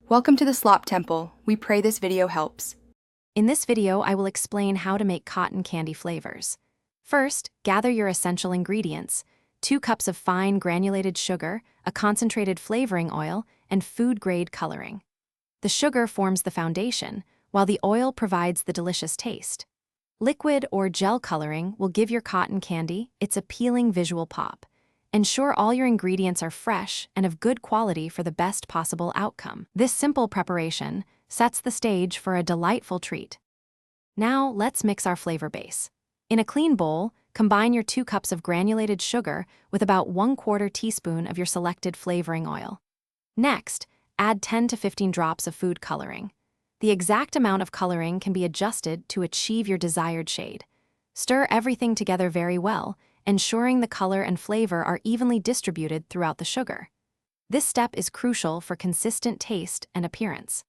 Welcome to the Slop Temple. We pray this video helps. In this video, I will explain how to make cotton candy flavors. First, gather your essential ingredients: 2 cups of fine granulated sugar, a concentrated flavoring oil, and food-grade coloring. The sugar forms the foundation, while the oil provides the delicious taste. Liquid or gel coloring will give your cotton candy its appealing visual pop. Ensure all your ingredients are fresh and of good quality for the best possible outcome. This simple preparation sets the stage for a delightful treat. Now, let's mix our flavor base. In a clean bowl, combine your 2 cups of granulated sugar with about 1/4 teaspoon of your selected flavoring oil. Next, add 10 to 15 drops of food coloring. The exact amount of coloring can be adjusted to achieve your desired shade. Stir everything together very well, ensuring the color and flavor are evenly distributed throughout the sugar. This step is crucial for consistent taste and appearance.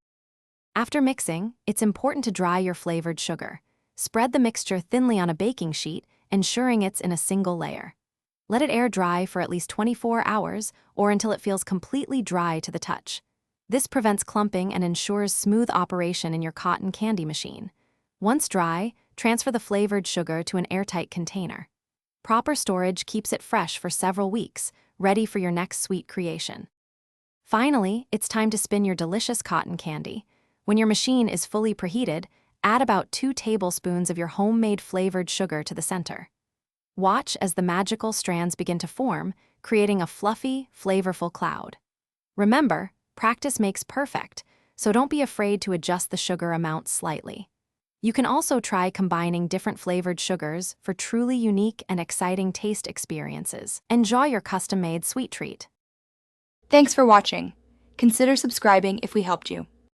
After mixing, it's important to dry your flavored sugar. Spread the mixture thinly on a baking sheet, ensuring it's in a single layer. Let it air dry for at least 24 hours or until it feels completely dry to the touch. This prevents clumping and ensures smooth operation in your cotton candy machine. Once dry, transfer the flavored sugar to an airtight container. Proper storage keeps it fresh for several weeks, ready for your next sweet creation. Finally, it's time to spin your delicious cotton candy. When your machine is fully preheated, add about 2 tablespoons of your homemade flavored sugar to the center. Watch as the magical strands begin to form, creating a fluffy, flavorful cloud. Remember, practice makes perfect, so don't be afraid to adjust the sugar amount slightly. You can also try combining different flavored sugars for truly unique and exciting taste experiences. Enjoy your custom-made sweet treat. Thanks for watching. Consider subscribing if we helped you.